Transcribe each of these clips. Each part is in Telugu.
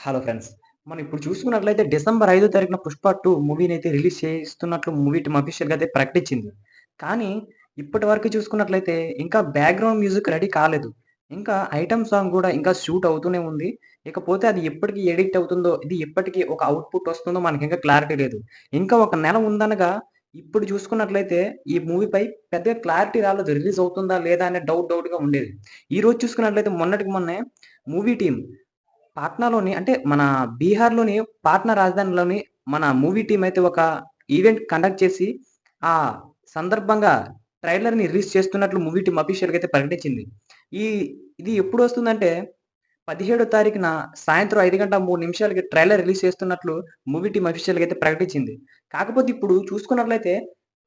Hello friends. మనం ఇప్పుడు చూసుకున్నట్లయితే డిసెంబర్ 5 తారీఖున 'పుష్ప 2' మూవీనైతే రిలీజ్ చేస్తున్నట్లు మూవీ టీమ్ అఫీషియల్‌గా అయితే ప్రకటించింది. కానీ ఇప్పటి వరకు చూసుకున్నట్లయితే ఇంకా బ్యాక్‌గ్రౌండ్ మ్యూజిక్ రెడీ కాలేదు. ఇంకా ఐటెమ్ సాంగ్ గూడా ఇంకా షూట్ అవుతూనే ఉంది. ఇకపోతే అది ఎప్పటికి ఎడిట్ అవుతుందో, ఇది ఎప్పటికి ఒక అవుట్‌పుట్ వస్తుందో మనకింకా క్లారిటీ లేదు. ఇంకా ఒక నెల ఉందనగా ఇప్పుడు చూసుకున్నట్లయితే ఈ మూవీపై పెద్దగా క్లారిటీ రాలేదు. రిలీజ్ అవుతుందా లేదా అనే డౌట్‌గా ఉండేది. ఈరోజు చూసుకున్నట్లయితే మొన్నటికి మొన్నే మూవీ టీమ్ పాట్నాలోని అంటే మన బీహార్‌లోని పాట్నా రాజధానిలోని మన మూవీ టీమ్ అయితే ఒక ఈవెంట్ కండక్ట్ చేసి, ఆ సందర్భంగా ట్రైలర్‌ని రిలీజ్ చేస్తున్నట్లు మూవీ టీమ్ అఫీషియల్‌గా అయితే ప్రకటించింది. ఈ ఇది ఎప్పుడొస్తుందంటే 17 తారీఖున సాయంత్రం 5:03కి ట్రైలర్ రిలీజ్ చేస్తున్నట్లు మూవీ టీమ్ అఫీషియల్‌గా అయితే ప్రకటించింది. కాకపోతే ఇప్పుడు చూసుకున్నట్లయితే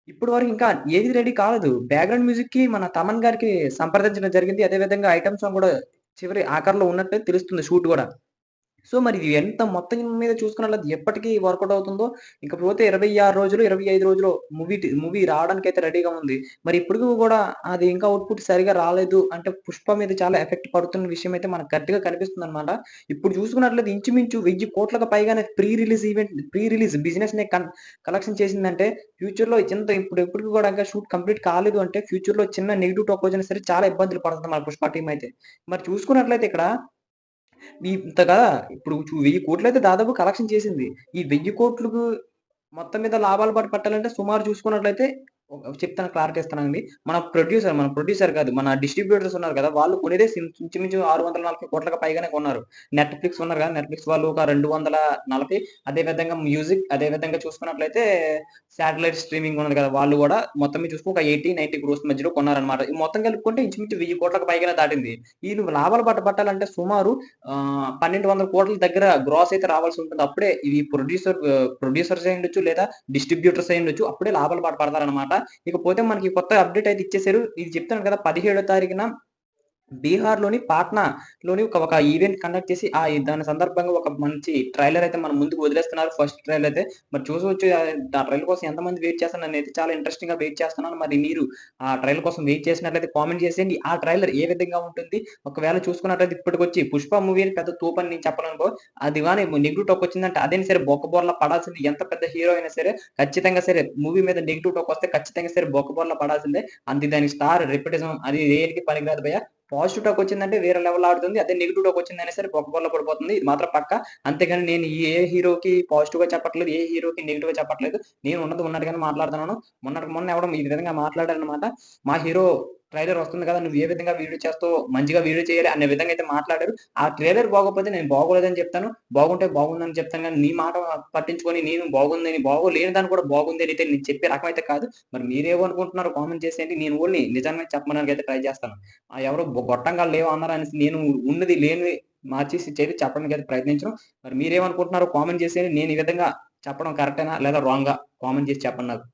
ఇప్పటి వరకు ఇంకా ఏది రెడీ కాలేదు. బ్యాక్‌గ్రౌండ్ మ్యూజిక్‌కి మన తమన్ గారికి సంప్రదించడం జరిగింది. అదే విధంగా ఐటెమ్ సాంగ్ కూడా చివరి ఆఖరిలో ఉన్నట్టే తెలుస్తుంది షూట్ గూడా. సో, మరి ఇది ఎంత మొత్తం మీద చూసుకున్నట్లయితే ఎప్పటికి వర్కౌట్ అవుతుందో, ఇకపోతే 26 రోజులు, 25 రోజులు మూవీ రావడానికైతే రెడీగా ఉంది. మరి ఇప్పటికి గూడా అది ఇంకా అవుట్‌పుట్ సరిగ్గా రాలేదు అంటే 'పుష్ప' మీద చాలా ఎఫెక్ట్ పడుతున్న విషయం అయితే మనకు గట్టిగా కనిపిస్తుందనమాట. ఇప్పుడు చూసుకున్నట్లయితే ఇంచుమించు 1000 కోట్లకు పైగానే ప్రీ రిలీజ్ బిజినెస్‌ని కలెక్షన్ చేసిందంటే ఫ్యూచర్‌లో ఇప్పటికి గూడా ఇంకా షూట్ కంప్లీట్ కాలేదు అంటే ఫ్యూచర్‌లో చిన్న నెగెటివ్ టాక్ వచ్చినా సరే చాలా ఇబ్బందులు పడుతుంది మన 'పుష్ప' టీమ్ అయితే. మరి చూసుకున్నట్లయితే ఇక్కడ ఇంతగా ఇప్పుడు 1000,00,00,000 దాదాపు కలెక్షన్ చేసింది. ఈ 1000,00,00,000 మొత్తం మీద లాభాల బాట పట్టాలంటే సుమారు చూసుకున్నట్లయితే చెప్తాను క్లారిటీ ఇస్తానండి. మన ప్రొడ్యూసర్ కాదు. మన డిస్ట్రిబ్యూటర్స్ ఉన్నారు కదా! వాళ్ళు కొనేదే ఇంచుమించు 640,00,00,000 పైగానే కొన్నారు. నెట్‌ఫ్లిక్స్ ఉన్నారు కదా! నెట్‌ఫ్లిక్స్ వాళ్ళు ఒక 240 అదే విధంగా మ్యూజిక్ అదే విధంగా చూసుకున్నట్లయితే సాటిలైట్ స్ట్రీమింగ్ ఉన్నది కదా! వాళ్ళు గూడా మొత్తం మీద చూసుకొని ఒక 80, 90 క్రోర్స్ మధ్యలో కొన్నారన్నమాట. ఈ మొత్తం కలుపుకుంటే ఇంచుమించు 1000,00,00,000 పైగానే దాటింది. ఈళ్ళు లాభాల బాట పట్టాలంటే సుమారు 1,200,00,00,000 దగ్గర గ్రాస్ అయితే రావాల్సుంటుంది. అప్పుడే ఇవి ప్రొడ్యూసర్స్ అయ్యుండొచ్చు లేదా డిస్ట్రిబ్యూటర్స్ అయ్యుండొచ్చు. అప్పుడే లాభాల బాట పడతారనమాట. ఇకపోతే మనకి కొత్త అప్‌డేట్ అయితే ఇచ్చేసారు. ఇది చెప్తాను కదా! 17 తారీఖున బీహార్‌లోని పాట్నాలోని ఒక ఈవెంట్ కండక్ట్ చేసి దాని సందర్భంగా ఒక మంచి ట్రైలర్ అయితే మన ముందుకు వదిలేస్తున్నారు. ఫస్ట్ ట్రైలర్ అయితే. మరి చూసొచ్చు ఆ ట్రైలర్ కోసం ఎంతమంది వెయిట్ చేస్తున్నారు. నేనైతే చాలా ఇంట్రెస్టింగ్‌గా వెయిట్ చేస్తున్నాను. మరి మీరు ఆ ట్రైలర్ కోసం వెయిట్ చేసినట్లయితే కామెంట్ చేసేయండి. ఆ ట్రైలర్ ఏ విధంగా ఉంటుంది? ఒకవేళ చూసుకున్నట్లయితే ఇప్పటికొచ్చి 'పుష్ప' మూవీ అని పెద్ద తోపని నేను చెప్పననుకో. అది గాని నెగెటివ్ టాక్ వచ్చిందంటే అదైనా సరే బొక్కబోర్లా పడాల్సింది. ఎంత పెద్ద హీరో అయినా సరే ఖచ్చితంగా సరే మూవీ మీద నెగెటివ్ టాక్ వస్తే ఖచ్చితంగా సరే బొక్కబోర్లా పడాల్సిందే. అంతే దానికి స్టార్ రెప్యుటేషన్ అది దేనికి పనికిరాదు భయ్యా. పాజిటివ్ టాక్ వచ్చిందంటే వేరే లెవెల్‌లో ఆడుతుంది. అదే నెగెటివ్ టాక్ వచ్చిందైనా సరే బొక్కబోర్ల పడిపోతుంది. ఇది మాత్రం పక్కా. అంతేగాని నేను ఏ హీరోకి పాజిటివ్‌గా చెప్పట్లేదు. ఏ హీరోకి నెగెటివ్‌గా చెప్పట్లేదు. నేను ఉన్నది ఉన్నట్టుగానే మాట్లాడుతున్నాను. మొన్నటికి మొన్న ఎవడో ఈ విధంగా మాట్లాడారనమాట. మా హీరో ట్రైలర్ వస్తుంది కదా! నువ్వు ఏ విధంగా వీడియో చేస్తావో మంచిగా వీడియో చేయాలి అనే విధంగా అయితే మాట్లాడారు. ఆ ట్రైలర్ బాగోకపోతే నేను బాగోలేదని చెప్తాను. బాగుంటే బాగుందని చెప్తాను గానీ, నీ మాట పట్టించుకొని నేను బాగుందని బాగోలేని దాన్ని కూడా బాగుంది అని అయితే నేను చెప్పే రకం అయితే కాదు. మరి మీరేమనుకుంటున్నారో కామెంట్ చేసేయండి. నేను ఓన్లీ నిజాన్ని చెప్పడానికైతే ట్రై చేస్తాను. ఎవరో గొట్టంగాళ్ళు ఏమో అన్నారనేసి నేను ఉన్నది లేనిది మార్చేసి చెప్పడానికైతే ప్రయత్నించను. మరి మీరేమనుకుంటున్నారో కామెంట్ చేసేయండి. నేను ఈ విధంగా చెప్పడం కరెక్టేనా? లేదా రాంగా? కామెంట్ చేసి చెప్పండి నాకు.